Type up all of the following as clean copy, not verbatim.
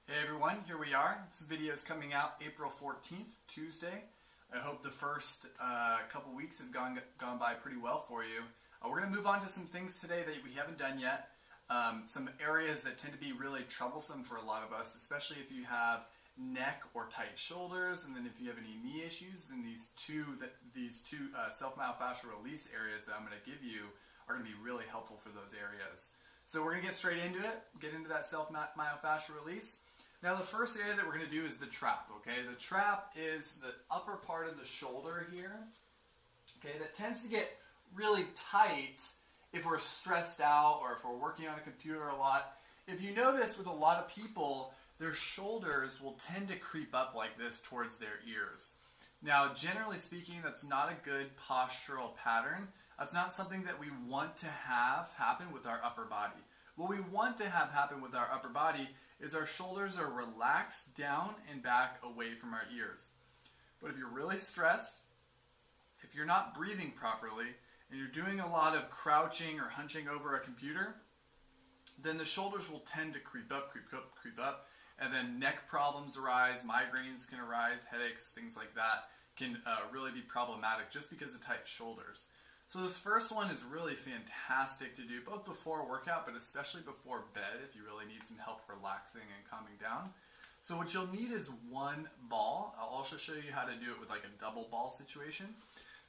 Hey everyone, here we are. This video is coming out April 14th, Tuesday. I hope the first couple weeks have gone by pretty well for you. We're going to move on to some things today that we haven't done yet. Some areas that tend to be really troublesome for a lot of us, especially if you have neck or tight shoulders, and then if you have any knee issues, then these two self-myofascial release areas that I'm going to give you are going to be really helpful for those areas. So we're going to get straight into it, get into that self-myofascial release. Now the first area that we're going to do is the trap, okay? The trap is the upper part of the shoulder here, okay, that tends to get really tight if we're stressed out or if we're working on a computer a lot. If you notice with a lot of people, their shoulders will tend to creep up like this towards their ears. Now, generally speaking, that's not a good postural pattern. That's not something that we want to have happen with our upper body. What we want to have happen with our upper body is our shoulders are relaxed down and back away from our ears. But if you're really stressed, if you're not breathing properly, and you're doing a lot of crouching or hunching over a computer, then the shoulders will tend to creep up, and then neck problems arise, migraines can arise, headaches, things like that can really be problematic just because of tight shoulders. So this first one is really fantastic to do both before a workout, but especially before bed if you really need some help relaxing and calming down. So what you'll need is one ball. I'll also show you how to do it with like a double ball situation.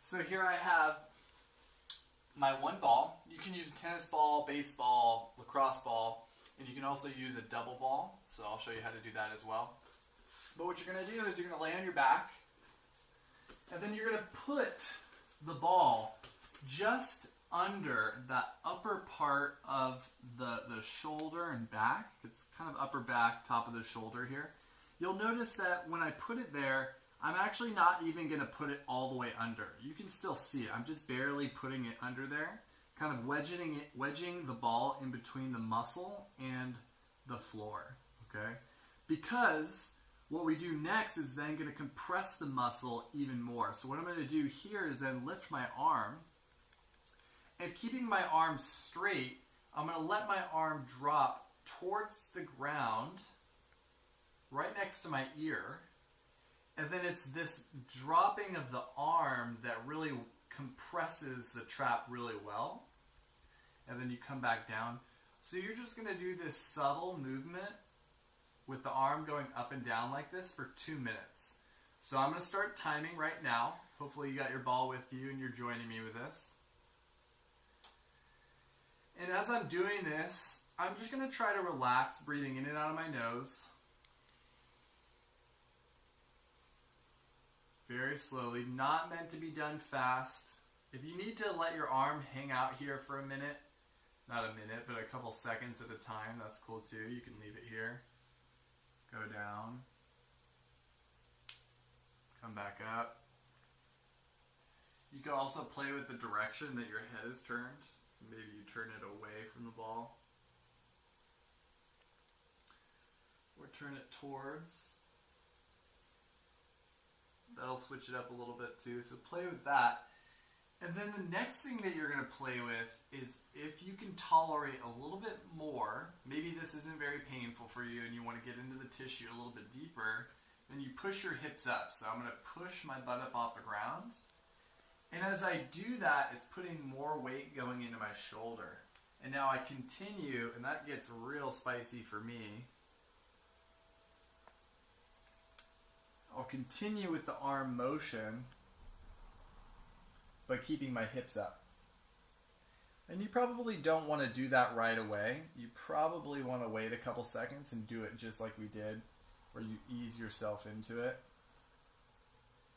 So here I have my one ball. You can use a tennis ball, baseball, lacrosse ball, and you can also use a double ball. So I'll show you how to do that as well. But what you're going to do is you're going to lay on your back, and then you're going to put the ball just under that upper part of the shoulder and back. It's kind of upper back, top of the shoulder here. You'll notice that when I put it there, I'm actually not even going to put it all the way under. You can still see it. I'm just barely putting it under there, kind of wedging the ball in between the muscle and the floor, okay? Because what we do next is then going to compress the muscle even more. So what I'm going to do here is then lift my arm, and keeping my arm straight, I'm going to let my arm drop towards the ground right next to my ear. And then it's this dropping of the arm that really compresses the trap really well. And then you come back down. So you're just going to do this subtle movement with the arm going up and down like this for 2 minutes. So I'm going to start timing right now. Hopefully you got your ball with you and you're joining me with this. And as I'm doing this, I'm just going to try to relax, breathing in and out of my nose. Very slowly, not meant to be done fast. If you need to let your arm hang out here for a minute, not a minute, but a couple seconds at a time, that's cool too. You can leave it here. Go down. Come back up. You can also play with the direction that your head is turned. Maybe you turn it away from the ball. Or turn it towards. That'll switch it up a little bit too. So play with that. And then the next thing that you're going to play with is if you can tolerate a little bit more, maybe this isn't very painful for you and you want to get into the tissue a little bit deeper, then you push your hips up. So I'm going to push my butt up off the ground. And as I do that, it's putting more weight going into my shoulder. And now I continue, and that gets real spicy for me. I'll continue with the arm motion, but keeping my hips up. And you probably don't want to do that right away. You probably want to wait a couple seconds and do it just like we did, where you ease yourself into it.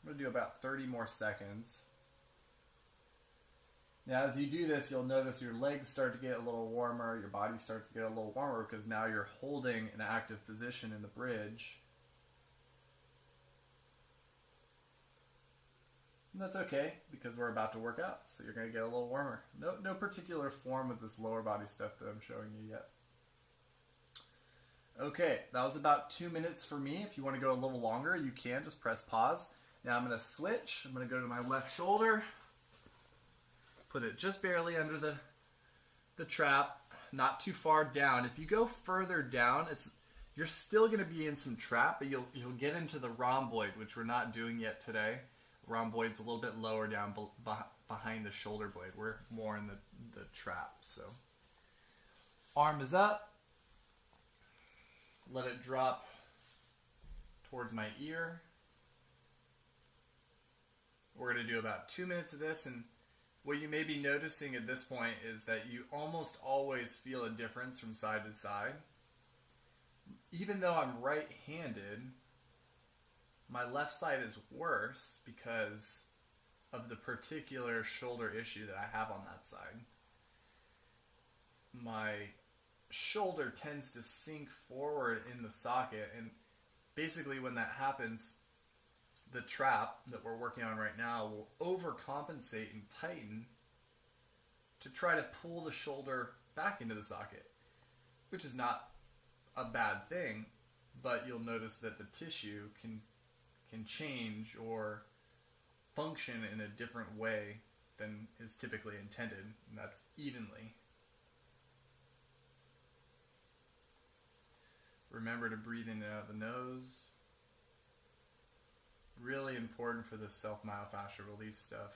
I'm going to do about 30 more seconds. Now as you do this, you'll notice your legs start to get a little warmer, your body starts to get a little warmer because now you're holding an active position in the bridge. And that's okay, because we're about to work out, so you're going to get a little warmer. No particular form with this lower body stuff that I'm showing you yet. Okay, that was about 2 minutes for me. If you want to go a little longer, you can. Just press pause. Now I'm going to switch. I'm going to go to my left shoulder. Put it just barely under the trap, not too far down. If you go further down, You're still going to be in some trap, but you'll get into the rhomboid, which we're not doing yet today. Rhomboid's a little bit lower down behind the shoulder blade. We're more in the trap. So arm is up. Let it drop towards my ear. We're going to do about 2 minutes of this, and what you may be noticing at this point is that you almost always feel a difference from side to side. Even though I'm right-handed, my left side is worse because of the particular shoulder issue that I have on that side. My shoulder tends to sink forward in the socket, and basically when that happens, the trap that we're working on right now will overcompensate and tighten to try to pull the shoulder back into the socket, which is not a bad thing, but you'll notice that the tissue can change or function in a different way than is typically intended, and that's evenly. Remember to breathe in and out of the nose. Really important for this self-myofascial release stuff.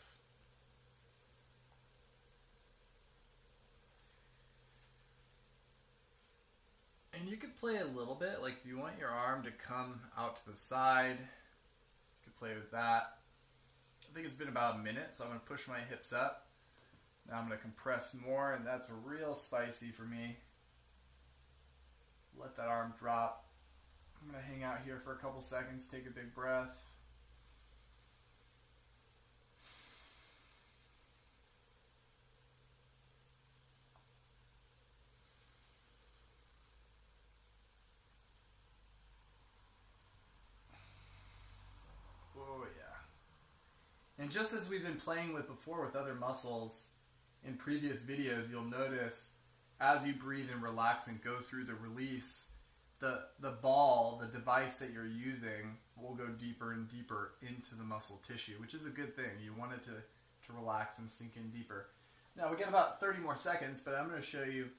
And you could play a little bit, like if you want your arm to come out to the side, you could play with that. I think it's been about a minute, so I'm going to push my hips up. Now I'm going to compress more, and that's real spicy for me. Let that arm drop. I'm going to hang out here for a couple seconds, take a big breath. And just as we've been playing with before with other muscles in previous videos, you'll notice as you breathe and relax and go through the release, the ball, the device that you're using, will go deeper and deeper into the muscle tissue, which is a good thing. You want it to relax and sink in deeper. Now we got about 30 more seconds, but I'm going to show you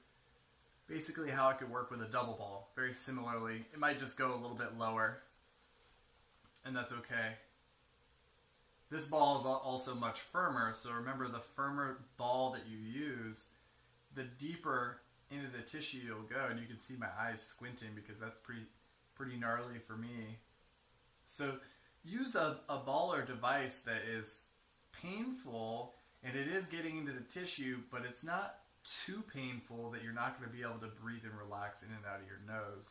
basically how it could work with a double ball. Very similarly, it might just go a little bit lower, and that's okay. This ball is also much firmer, so remember, the firmer ball that you use, the deeper into the tissue you'll go, and you can see my eyes squinting because that's pretty gnarly for me. So use a ball or device that is painful, and it is getting into the tissue, but it's not too painful that you're not going to be able to breathe and relax in and out of your nose,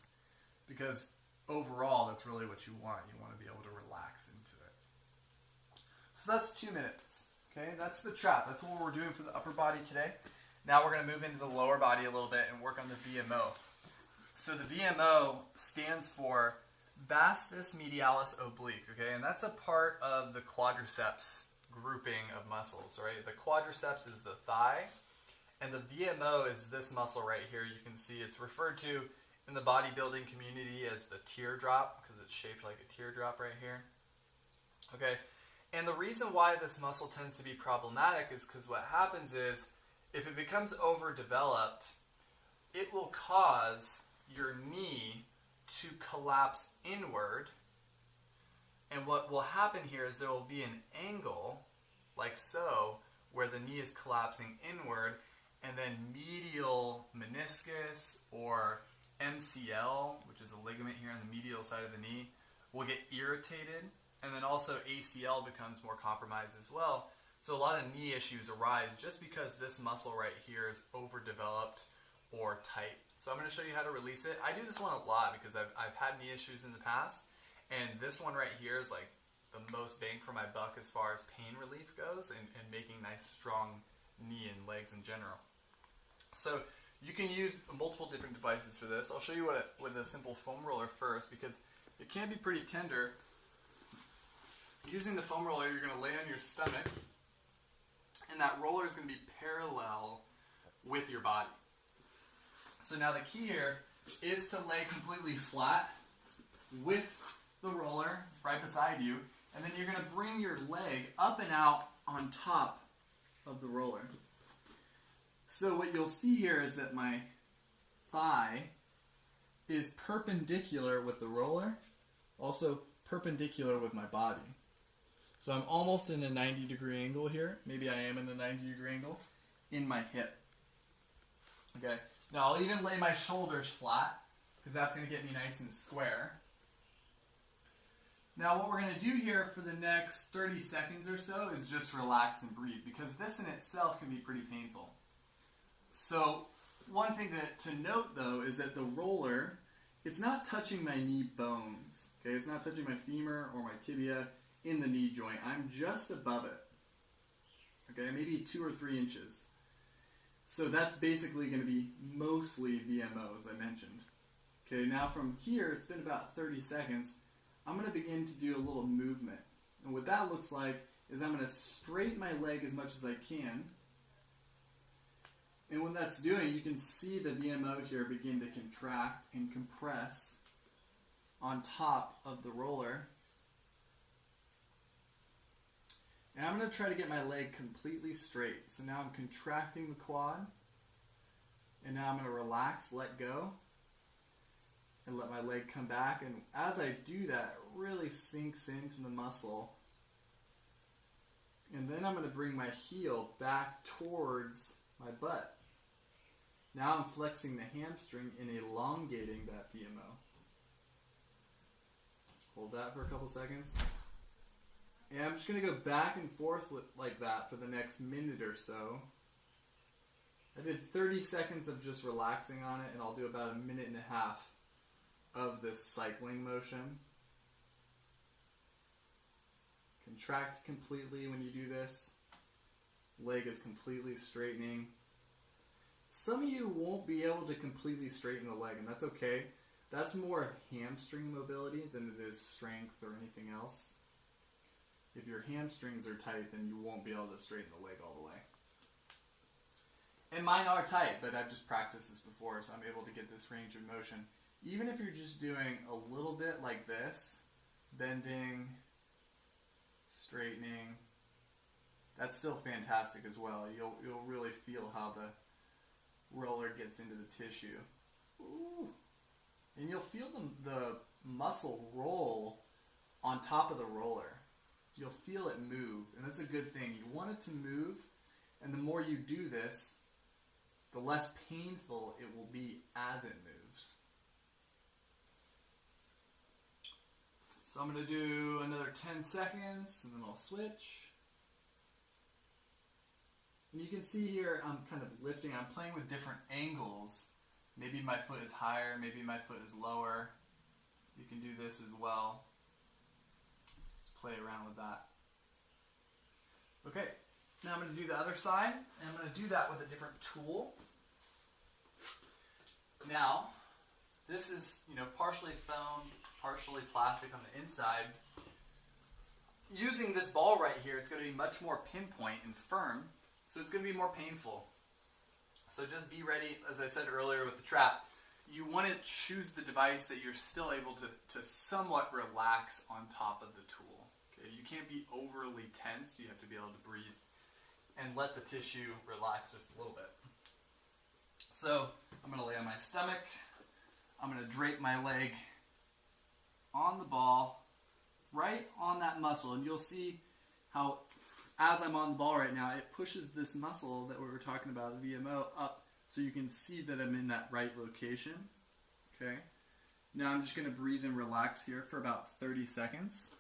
because overall that's really what you want. You want to be able to relax into it. So that's 2 minutes. Okay, that's the trap. That's what we're doing for the upper body today. Now we're going to move into the lower body a little bit and work on the VMO. So the VMO stands for vastus medialis oblique, okay? And that's a part of the quadriceps grouping of muscles, right? The quadriceps is the thigh, and the VMO is this muscle right here. You can see it's referred to in the bodybuilding community as the teardrop because it's shaped like a teardrop right here, okay? And the reason why this muscle tends to be problematic is because what happens is if it becomes overdeveloped, it will cause your knee to collapse inward. And what will happen here is there will be an angle, like so, where the knee is collapsing inward, and then medial meniscus or MCL, which is a ligament here on the medial side of the knee, will get irritated. And then also ACL becomes more compromised as well. So a lot of knee issues arise just because this muscle right here is overdeveloped or tight. So I'm going to show you how to release it. I do this one a lot because I've had knee issues in the past. And this one right here is like the most bang for my buck as far as pain relief goes and making nice strong knee and legs in general. So you can use multiple different devices for this. I'll show you with a simple foam roller first because it can be pretty tender. Using the foam roller, you're going to lay on your stomach, and that roller is going to be parallel with your body. So now the key here is to lay completely flat with the roller right beside you, and then you're going to bring your leg up and out on top of the roller. So what you'll see here is that my thigh is perpendicular with the roller, also perpendicular with my body. So I'm almost in a 90-degree angle here. Maybe I am in a 90-degree angle in my hip. Okay, now I'll even lay my shoulders flat because that's going to get me nice and square. Now what we're going to do here for the next 30 seconds or so is just relax and breathe, because this in itself can be pretty painful. So one thing to note though is that the roller, it's not touching my knee bones. Okay, it's not touching my femur or my tibia in the knee joint. I'm just above it. Okay, maybe 2 or 3 inches. So that's basically going to be mostly VMO, as I mentioned. Okay, now from here, it's been about 30 seconds. I'm going to begin to do a little movement. And what that looks like is I'm going to straighten my leg as much as I can. And when that's doing, you can see the VMO here begin to contract and compress on top of the roller. And I'm going to try to get my leg completely straight. So now I'm contracting the quad. And now I'm going to relax, let go, and let my leg come back. And as I do that, it really sinks into the muscle. And then I'm going to bring my heel back towards my butt. Now I'm flexing the hamstring and elongating that VMO. Hold that for a couple seconds. And I'm just going to go back and forth like that for the next minute or so. I did 30 seconds of just relaxing on it, and I'll do about a minute and a half of this cycling motion. Contract completely when you do this. Leg is completely straightening. Some of you won't be able to completely straighten the leg, and that's okay. That's more hamstring mobility than it is strength or anything else. If your hamstrings are tight, then you won't be able to straighten the leg all the way. And mine are tight, but I've just practiced this before, so I'm able to get this range of motion. Even if you're just doing a little bit like this, bending, straightening, that's still fantastic as well. You'll really feel how the roller gets into the tissue. Ooh. And you'll feel the muscle roll on top of the roller. You'll feel it move, and that's a good thing. You want it to move, and the more you do this, the less painful it will be as it moves. So I'm going to do another 10 seconds, and then I'll switch. And you can see here I'm kind of lifting. I'm playing with different angles. Maybe my foot is higher, maybe my foot is lower. You can do this as well. Play around with that. Okay, now I'm going to do the other side, and I'm going to do that with a different tool. Now, this is, partially foam, partially plastic on the inside. Using this ball right here, it's going to be much more pinpoint and firm, so it's going to be more painful. So just be ready, as I said earlier with the trap, you want to choose the device that you're still able to somewhat relax on top of the tool. Okay? You can't be overly tense. You have to be able to breathe and let the tissue relax just a little bit. So I'm going to lay on my stomach. I'm going to drape my leg on the ball, right on that muscle. And you'll see how, as I'm on the ball right now, it pushes this muscle that we were talking about, the VMO, up. So you can see that I'm in that right location. Okay. Now I'm just going to breathe and relax here for about 30 seconds.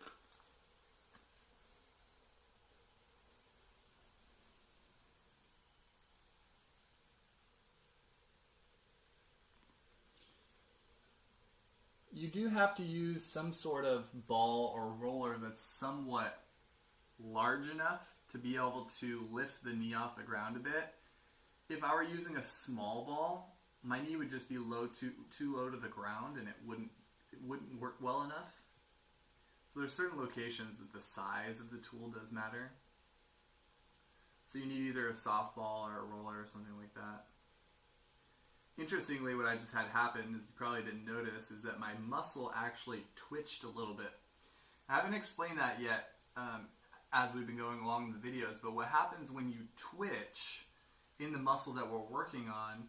You do have to use some sort of ball or roller that's somewhat large enough to be able to lift the knee off the ground a bit. If I were using a small ball, my knee would just be too low to the ground, and it wouldn't work well enough. So there's certain locations that the size of the tool does matter. So you need either a softball or a roller or something like that. Interestingly, what I just had happen, is you probably didn't notice, is that my muscle actually twitched a little bit. I haven't explained that yet as we've been going along in the videos, but what happens when you twitch in the muscle that we're working on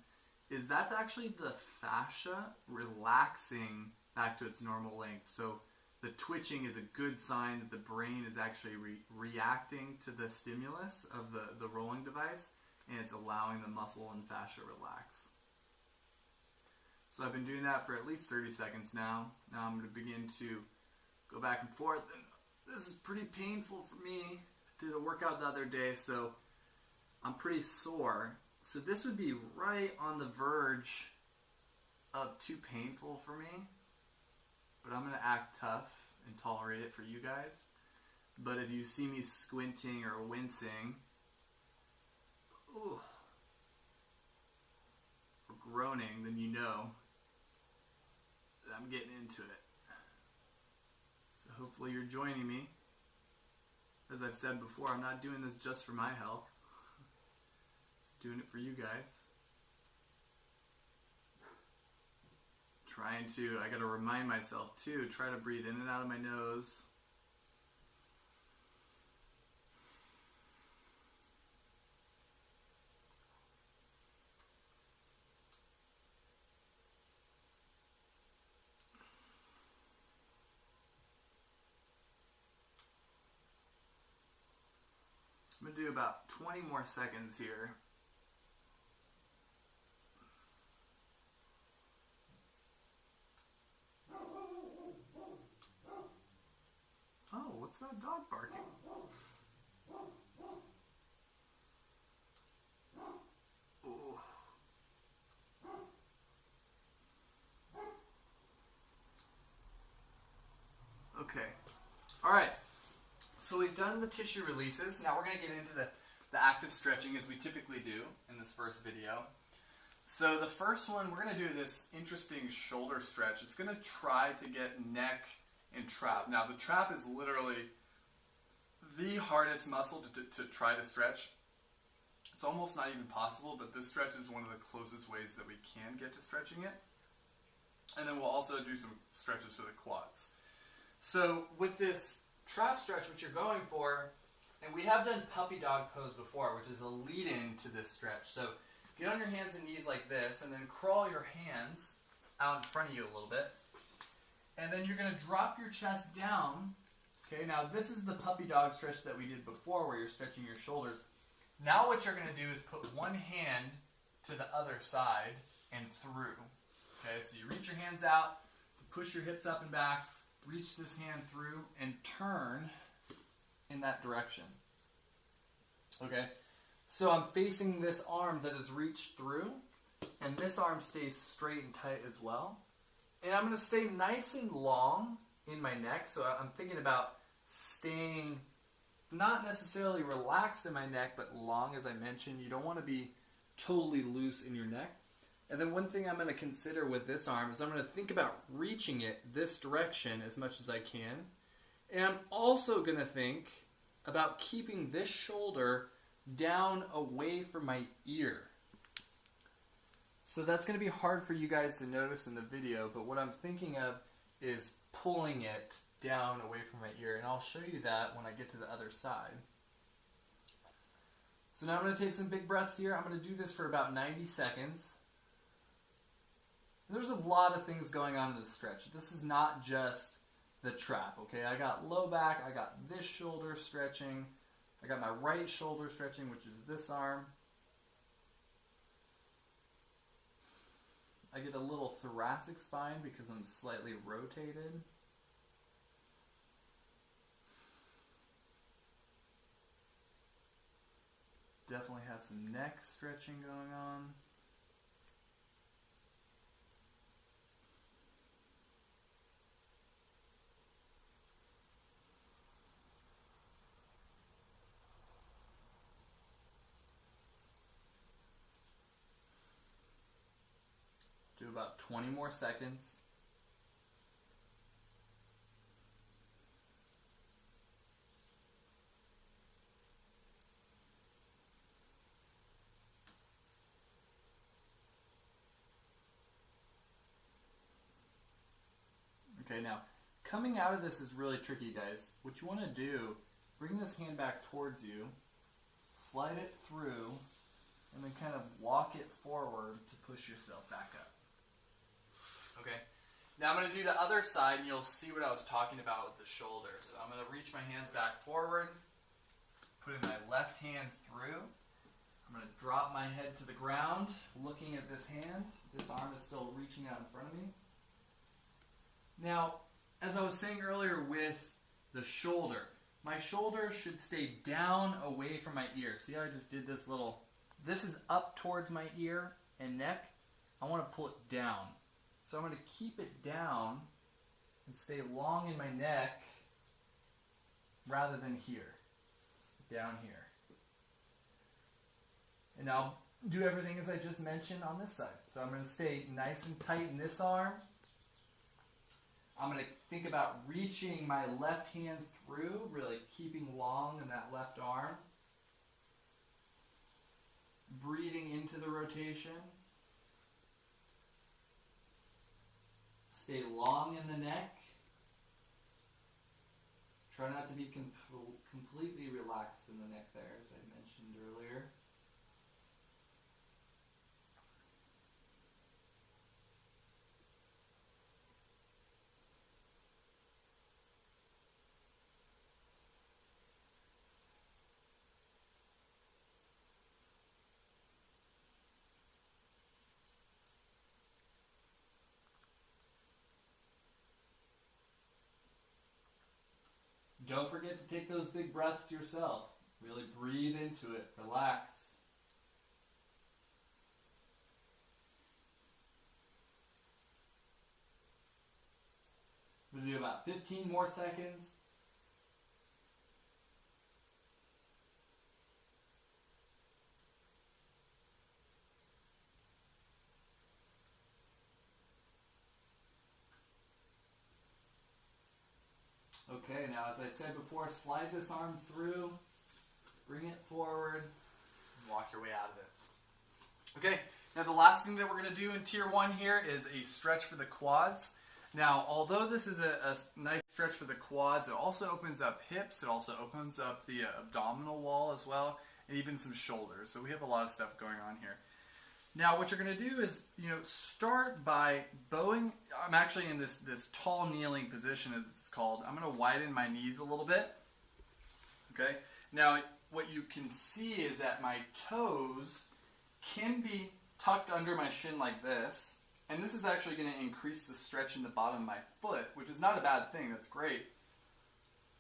is that's actually the fascia relaxing back to its normal length. So the twitching is a good sign that the brain is actually reacting to the stimulus of the rolling device, and it's allowing the muscle and fascia relax. So I've been doing that for at least 30 seconds now. Now I'm going to begin to go back and forth, and this is pretty painful for me. I did a workout the other day, so I'm pretty sore. So this would be right on the verge of too painful for me, but I'm going to act tough and tolerate it for you guys. But if you see me squinting or wincing, or groaning, then you know that I'm getting into it. So hopefully you're joining me. As I've said before, I'm not doing this just for my health. I'm doing it for you guys. I gotta remind myself too, try to breathe in and out of my nose. I'm going to do about 20 more seconds here. Oh, what's that dog barking? Ooh. Okay. All right. So we've done the tissue releases. Now we're going to get into the active stretching as we typically do in this first video. So the first one, we're going to do this interesting shoulder stretch. It's going to try to get neck and trap. Now the trap is literally the hardest muscle to try to stretch. It's almost not even possible, but this stretch is one of the closest ways that we can get to stretching it. And then we'll also do some stretches for the quads. So with this trap stretch, what you're going for, and we have done puppy dog pose before, which is a lead-in to this stretch. So get on your hands and knees like this, and then crawl your hands out in front of you a little bit. And then you're going to drop your chest down. Okay, now this is the puppy dog stretch that we did before where you're stretching your shoulders. Now what you're going to do is put one hand to the other side and through. Okay, so you reach your hands out, push your hips up and back, reach this hand through, and turn in that direction. Okay, so I'm facing this arm that is reached through, and this arm stays straight and tight as well. And I'm going to stay nice and long in my neck, so I'm thinking about staying not necessarily relaxed in my neck, but long, as I mentioned. You don't want to be totally loose in your neck. And then one thing I'm going to consider with this arm is I'm going to think about reaching it this direction as much as I can. And I'm also going to think about keeping this shoulder down away from my ear. So that's going to be hard for you guys to notice in the video, but what I'm thinking of is pulling it down away from my ear, and I'll show you that when I get to the other side. So now I'm going to take some big breaths here. I'm going to do this for about 90 seconds. There's a lot of things going on in this stretch. This is not just the trap, okay? I got low back, I got this shoulder stretching, I got my right shoulder stretching, which is this arm. I get a little thoracic spine because I'm slightly rotated. Definitely have some neck stretching going on. Do about 20 more seconds. Okay, now coming out of this is really tricky, guys. What you want to do, bring this hand back towards you, slide it through, and then kind of walk it forward to push yourself back up. Okay. Now I'm going to do the other side, and you'll see what I was talking about with the shoulder. So I'm going to reach my hands back forward, putting my left hand through. I'm going to drop my head to the ground, looking at this hand. This arm is still reaching out in front of me. Now, as I was saying earlier with the shoulder, my shoulder should stay down away from my ear. See how I just did this little, this is up towards my ear and neck. I want to pull it down. So I'm going to keep it down and stay long in my neck rather than here. Down here. And now do everything as I just mentioned on this side. So I'm going to stay nice and tight in this arm. I'm going to think about reaching my left hand through, really keeping long in that left arm. Breathing into the rotation. Stay long in the neck. Try not to be completely relaxed in the neck there, as I mentioned earlier. Don't forget to take those big breaths yourself. Really breathe into it. Relax. We'll do about 15 more seconds. Okay, now as I said before, slide this arm through, bring it forward, and walk your way out of it. Okay, now the last thing that we're going to do in Tier 1 here is a stretch for the quads. Now, although this is a nice stretch for the quads, it also opens up hips, it also opens up the abdominal wall as well, and even some shoulders. So we have a lot of stuff going on here. Now, what you're going to do is, start by bowing. I'm actually in this tall kneeling position, as it's called. I'm going to widen my knees a little bit. Okay. Now, what you can see is that my toes can be tucked under my shin like this, and this is actually going to increase the stretch in the bottom of my foot, which is not a bad thing. That's great.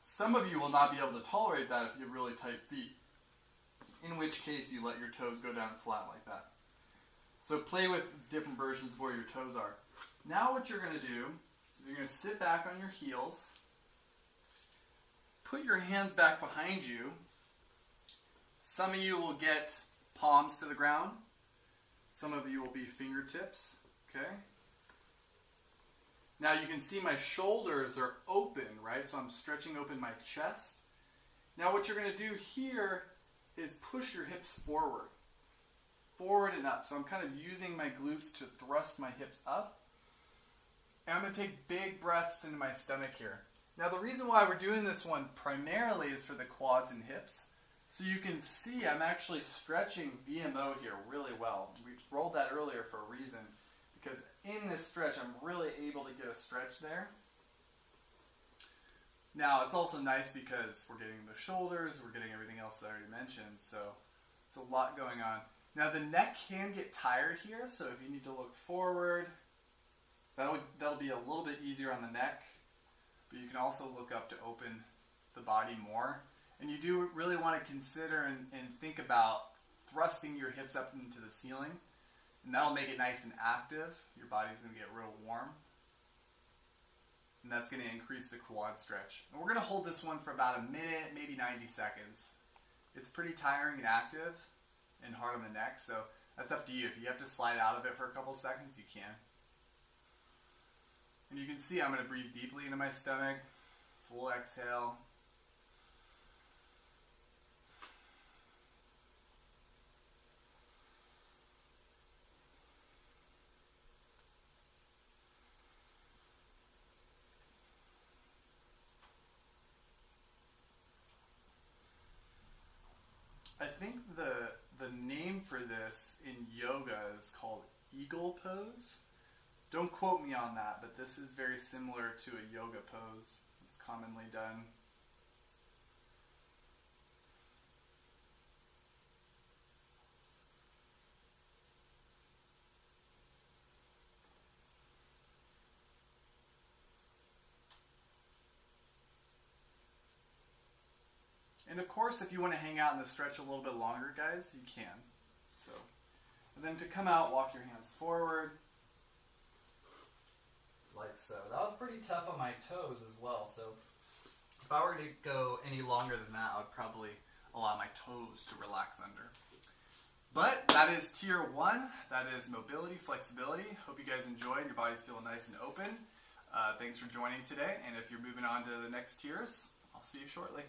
Some of you will not be able to tolerate that if you have really tight feet, in which case you let your toes go down flat like that. So play with different versions of where your toes are. Now what you're going to do is you're going to sit back on your heels, put your hands back behind you. Some of you will get palms to the ground. Some of you will be fingertips. Okay? Now you can see my shoulders are open, right? So I'm stretching open my chest. Now what you're going to do here is push your hips forward. Forward and up. So I'm kind of using my glutes to thrust my hips up. And I'm going to take big breaths into my stomach here. Now the reason why we're doing this one primarily is for the quads and hips. So you can see I'm actually stretching VMO here really well. We rolled that earlier for a reason. Because in this stretch, I'm really able to get a stretch there. Now it's also nice because we're getting the shoulders, we're getting everything else that I already mentioned. So it's a lot going on. Now the neck can get tired here, so if you need to look forward, that'll be a little bit easier on the neck, but you can also look up to open the body more. And you do really want to consider and think about thrusting your hips up into the ceiling, and that'll make it nice and active. Your body's going to get real warm, and that's going to increase the quad stretch. And we're going to hold this one for about a minute, maybe 90 seconds. It's pretty tiring and active and hard on the neck, so that's up to you. If you have to slide out of it for a couple seconds, you can. And you can see I'm going to breathe deeply into my stomach. Full exhale. I think the name for this this in yoga is called eagle pose. Don't quote me on that, but this is very similar to a yoga pose. It's commonly done. And of course, if you want to hang out in the stretch a little bit longer, guys, you can. So, and then to come out, walk your hands forward. Like so. That was pretty tough on my toes as well. So, if I were to go any longer than that, I would probably allow my toes to relax under. But that is tier 1. That is mobility, flexibility. Hope you guys enjoyed. Your body's feeling nice and open. Thanks for joining today. And if you're moving on to the next tiers, I'll see you shortly.